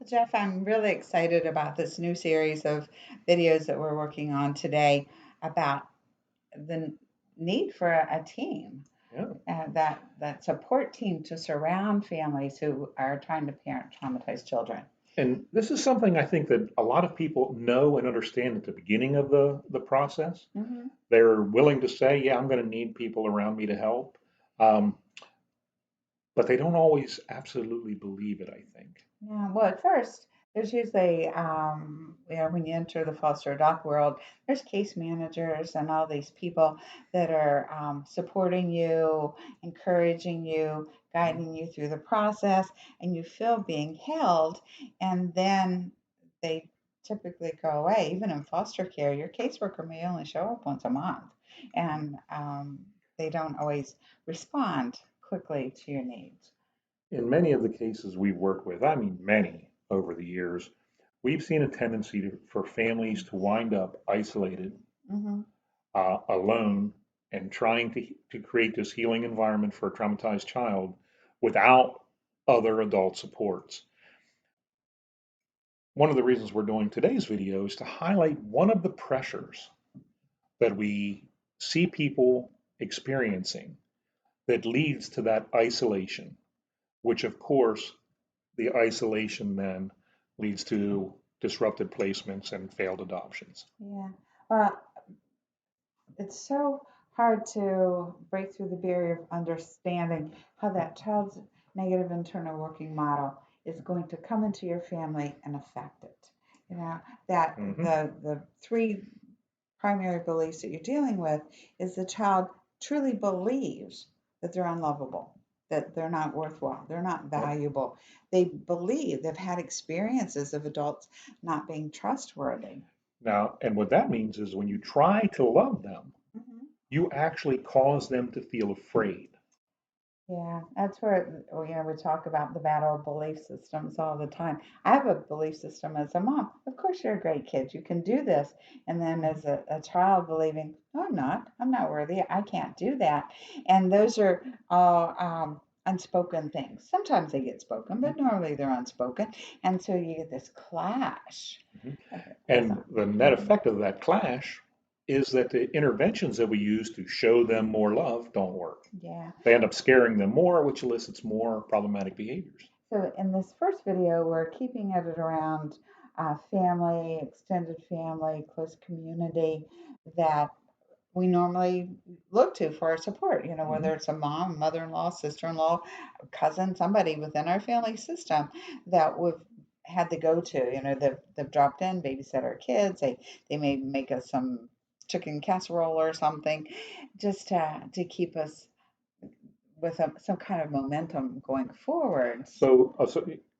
Jeff, I'm really excited about this new series of videos that we're working on today about the need for a team, Yeah. that support team to surround families who are trying to parent traumatized children. And this is something I think that a lot of people know and understand at the beginning of the process. Hmm. They're willing to say, yeah, I'm going to need people around me to help. Um, but they don't always absolutely believe it, I think. Yeah, well, at first, there's usually, when you enter the foster dog world, there's case managers and all these people that are supporting you, encouraging you, Mhm. guiding you through the process, and you feel being held. And then they typically go away. Even in foster care, your caseworker may only show up once a month, and they don't always respond quickly to your needs. In many of the cases we work with, I mean, many over the years, we've seen a tendency for families to wind up isolated, Hmm. alone, and trying to create this healing environment for a traumatized child without other adult supports. One of the reasons we're doing today's video is to highlight one of the pressures that we see people experiencing that leads to that isolation, which of course, the isolation then leads to disrupted placements and failed adoptions. Yeah. Well, it's so hard to break through the barrier of understanding how that child's negative internal working model is going to come into your family and affect it. You know, that Hmm. the three primary beliefs that you're dealing with is the child truly believes that they're unlovable, that they're not worthwhile, they're not Yep. valuable. They believe they've had experiences of adults not being trustworthy. Now, and what that means is when you try to love them, Mhm. you actually cause them to feel afraid. Yeah, that's where we talk about the battle of belief systems all the time. I have a belief system as a mom. Of course, you're a great kid. You can do this. And then as a child believing, no, I'm not. I'm not worthy. I can't do that. And those are all unspoken things. Sometimes they get spoken, but normally they're unspoken. And so you get this clash Mhm. that goes And on. the net effect of that clash is that the interventions that we use to show them more love don't work. Yeah. They end up scaring them more, which elicits more problematic behaviors. So in this first video, we're keeping it around family, extended family, close community that we normally look to for our support. You know, Mhm. whether it's a mom, mother-in-law, sister-in-law, cousin, somebody within our family system that we've had to go to. You know, they've dropped in, babysit our kids. They may make us some chicken casserole or something, just to keep us with some kind of momentum going forwards. So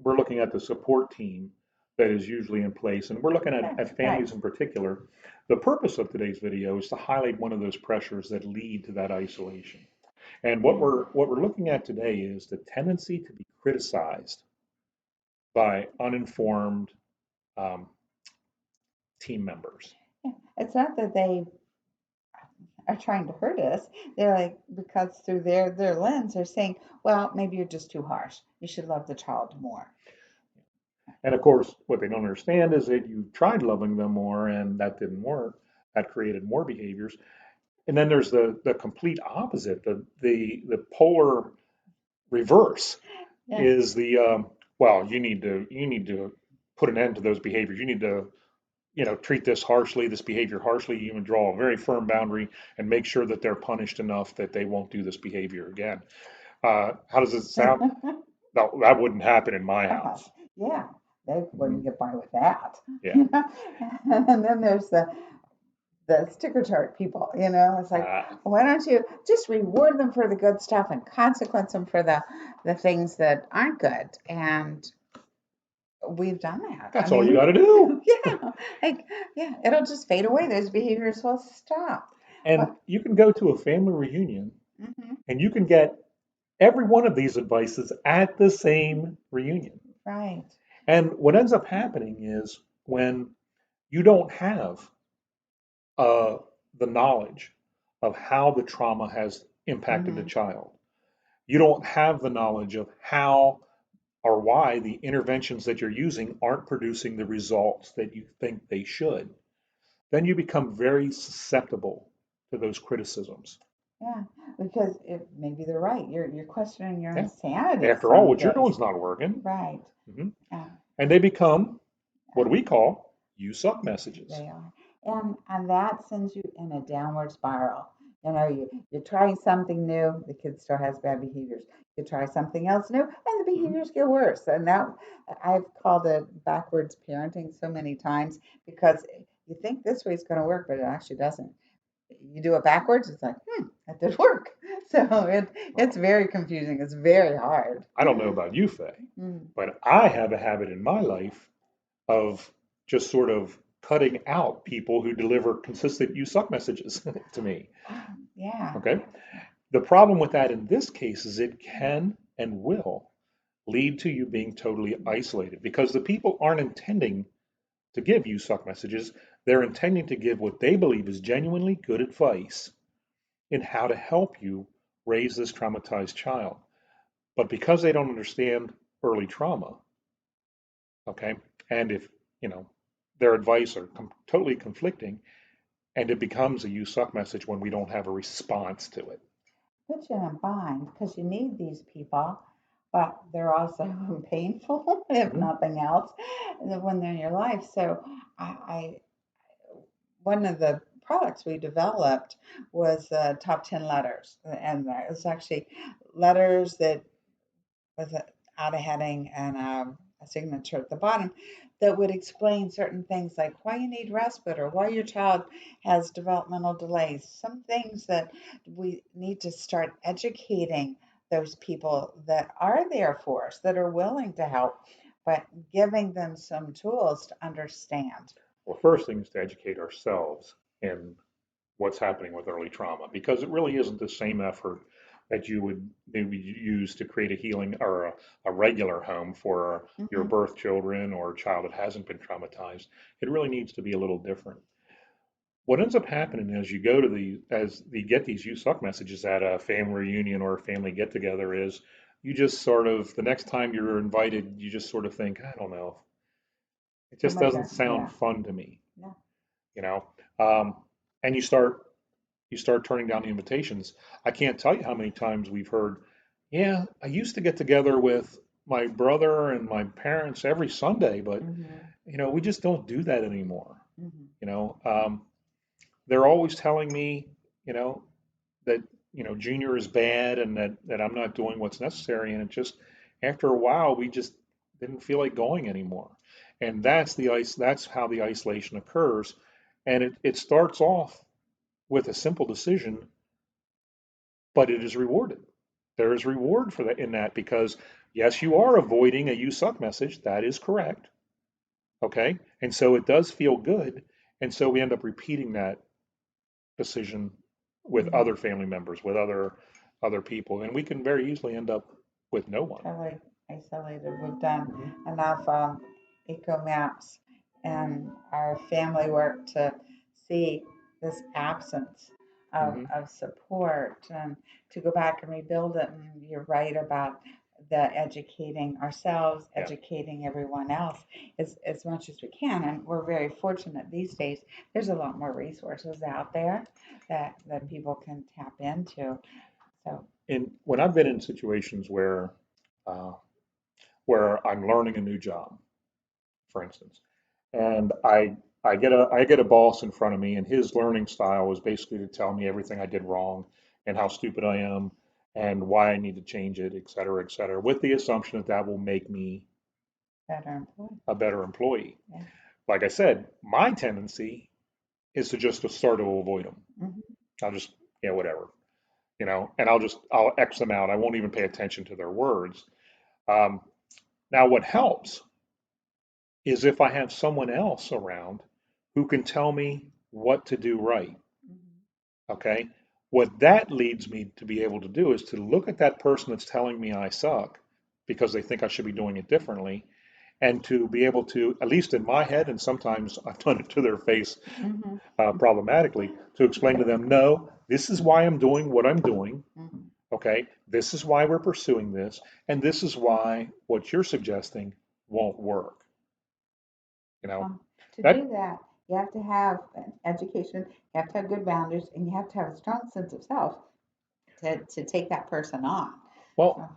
we're looking at the support team that is usually in place, and we're looking Right, at right. families in particular. The purpose of today's video is to highlight one of those pressures that lead to that isolation. And Yeah. what we're looking at today is the tendency to be criticized by uninformed um, team members. Yeah. It's not that they are trying to hurt us. They're like, because through their lens, they're saying, well, maybe you're just too harsh. You should love the child more. And of course, what they don't understand is that you tried loving them more and that didn't work. That created more behaviors. And then there's the complete opposite, the polar reverse Yeah. is well, you need to put an end to those behaviors. You need to treat this harshly, this behavior harshly. You even draw a very firm boundary and make sure that they're punished enough that they won't do this behavior again. How does it sound? No, that wouldn't happen in my house. Yeah, they wouldn't Mhm. get by with that. Yeah. You know? And then there's the sticker chart people, it's like, Uh, why don't you just reward them for the good stuff and consequence them for the things that aren't good? And we've done that. I that's all mean, you we, got to do. yeah, like, yeah, it'll just fade away. Those behaviors will stop. And But, you can go to a family reunion mhm, and you can get every one of these advices at the same reunion. right. And what ends up happening is when you don't have uh, the knowledge of how the trauma has impacted the Hmm. child, you don't have the knowledge of how or why the interventions that you're using aren't producing the results that you think they should, then you become very susceptible to those criticisms. Yeah, because maybe they're right. You're questioning your Yeah. insanity After all, some what you're doing days. is not working. Right. Mhm. Yeah. And they become what Yeah. we call you suck messages. They are. And that sends you in a downward spiral. You're trying something new, the kid still has bad behaviors. You try something else new, and the Mhm. behaviors get worse. And that I've called it backwards parenting so many times because you think this way is going to work, but it actually doesn't. You do it backwards, it's like, that did work. So it's Well, very confusing. It's very hard. I don't know about you, Faye, Mm. but I have a habit in my life of just sort of cutting out people who deliver consistent you suck messages to me. Yeah. Okay. The problem with that in this case is it can and will lead to you being totally isolated because the people aren't intending to give you suck messages. They're intending to give what they believe is genuinely good advice in how to help you raise this traumatized child. But because they don't understand early trauma, okay, and if, you know, their advice are totally conflicting, and it becomes a you suck message when we don't have a response to it. Put you in a bind because you need these people, but they're also painful, if Mhm. nothing else, when they're in your life. So, I one of the products we developed was top 10 letters, and it was actually letters that with a add a heading and a signature at the bottom that would explain certain things like why you need respite or why your child has developmental delays. Some things that we need to start educating those people that are there for us, that are willing to help, but giving them some tools to understand. Well, first thing is to educate ourselves in what's happening with early trauma because it really isn't the same effort that you would maybe use to create a healing or a regular home for your Hmm. birth children or a child that hasn't been traumatized. It really needs to be a little different. What ends up happening as you go to as you get these you suck messages at a family reunion or a family get together is you just sort of, the next time you're invited, you just sort of think, I don't know, it Too just much, doesn't sound yeah, fun to me, no. you know? Um, and you start turning down the invitations. I can't tell you how many times we've heard, yeah, I used to get together with my brother and my parents every Sunday, but Hmm. we just don't do that anymore. Hmm. You know, they're always telling me, you know, that junior is bad and that I'm not doing what's necessary, and it just after a while we just didn't feel like going anymore, and that's how the isolation occurs, and it starts off with a simple decision, but it is rewarded. There is reward for that in that because yes, you are avoiding a you suck message. That is correct. Okay. And so it does feel good. And so we end up repeating that decision with Hmm. other family members, with other people. And we can very easily end up with no one. Totally isolated. We've done Hmm. enough eco maps and our family work to see this absence Hmm. of support and to go back and rebuild it. And you're right about the educating ourselves, Yeah. educating everyone else as much as we can. And we're very fortunate these days. There's a lot more resources out there that people can tap into. So, And when I've been in situations uh, where I'm learning a new job, for instance, and I get a boss in front of me, and his learning style is basically to tell me everything I did wrong and how stupid I am and why I need to change it, et cetera, with the assumption that that will make me better employed. a better employee. Yeah. Like I said, my tendency is to start to avoid them. Hmm. I'll just, whatever, and I'll X them out. I won't even pay attention to their words. Um, Now, what helps is if I have someone else around who can tell me what to do right. Hmm. Okay. What that leads me to be able to do is to look at that person that's telling me I suck because they think I should be doing it differently, and to be able to, at least in my head, and sometimes I've done it to their face Hmm. problematically, to explain to them, no, this is why I'm doing what I'm doing. Hmm. Okay, this is why we're pursuing this, and this is why what you're suggesting won't work. You know, To that do that, you have to have an education, you have to have good boundaries, and you have to have a strong sense of self to take that person on. well, So,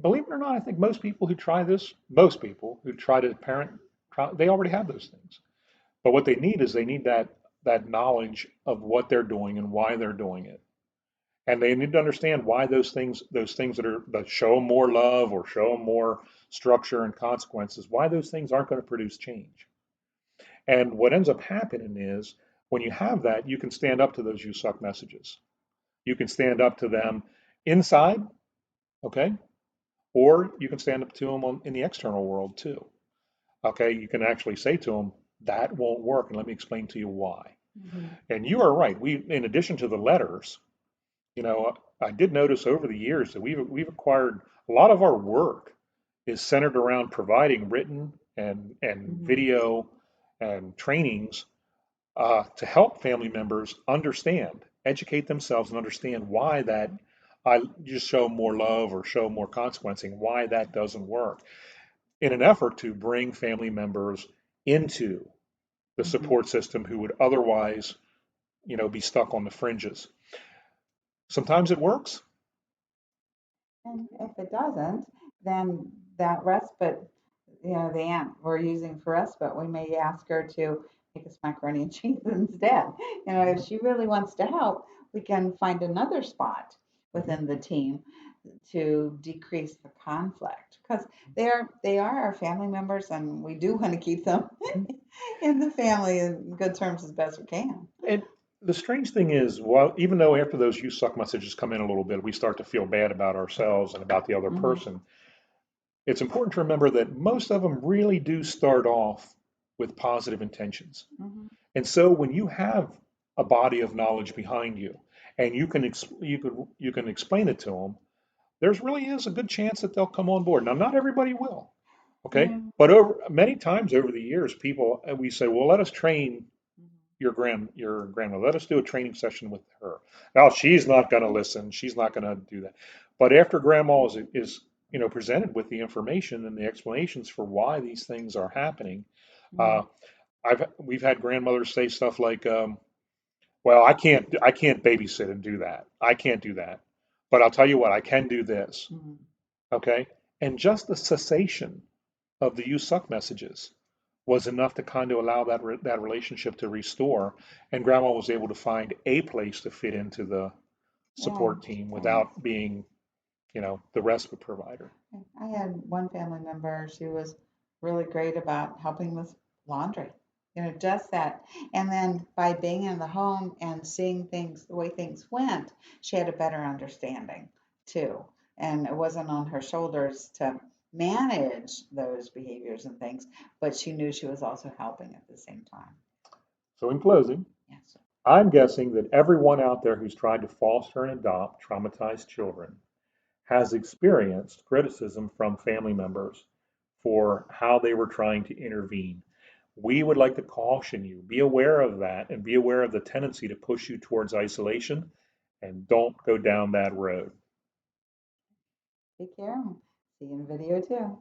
believe it or not, I think most people who try to parent, they already have those things. But what they need is they need that knowledge of what they're doing and why they're doing it. And they need to understand why those things that show more love or show more structure and consequences, why those things aren't going to produce change. And what ends up happening is when you have that, you can stand up to those you suck messages. You can stand up to them inside, okay? Or you can stand up to them in the external world too. Okay, you can actually say to them, that won't work, and let me explain to you why. mhm, And you are right. In addition to the letters, I did notice over the years that we've acquired a lot of our work is centered around providing written and mhm, video and trainings to help family members understand, educate themselves, and understand why that I just show more love or show more consequencing, why that doesn't work, in an effort to bring family members into the mhm. support system who would otherwise, be stuck on the fringes. Sometimes it works. And if it doesn't, then that respite, the aunt we're using for respite, we may ask her to make us macaroni and cheese instead. If she really wants to help, we can find another spot Mhm. within the team to decrease the conflict because they are our family members and we do want to keep them in the family in good terms as best we can. And the strange thing is, well, even though after those you suck messages come in a little bit, we start to feel bad about ourselves and about the other Hmm. person, it's important to remember that most of them really do start off with positive intentions. Hmm. And so when you have a body of knowledge behind you and you can explain it to them, there's really is a good chance that they'll come on board. Now, not everybody will, okay? Yeah. But over many times over the years, we say, well, let us train your grandmother. Let us do a training session with her. Now she's not going to listen. She's not going to do that. But after grandma is presented with the information and the explanations for why these things are happening, uh, Hmm. we've had grandmothers say stuff like, "Well, I can't babysit and do that. I can't do that. But I'll tell you what, I can do this." Hmm. Okay, and just the cessation of the "you suck" messages was enough to kind of allow that relationship to restore, and grandma was able to find a place to fit into the Yeah. support team And without being, the respite provider. I had one family member, she was really great about helping with laundry, just that. And then by being in the home and seeing things the way things went, she had a better understanding too. And it wasn't on her shoulders to manage those behaviors and things, but she knew she was also helping at the same time. So in closing, Yes. I'm guessing that everyone out there who's tried to foster and adopt traumatized children has experienced criticism from family members for how they were trying to intervene. We would like to caution you, be aware of that and be aware of the tendency to push you towards isolation, and don't go down that road. Take care. See you in video too.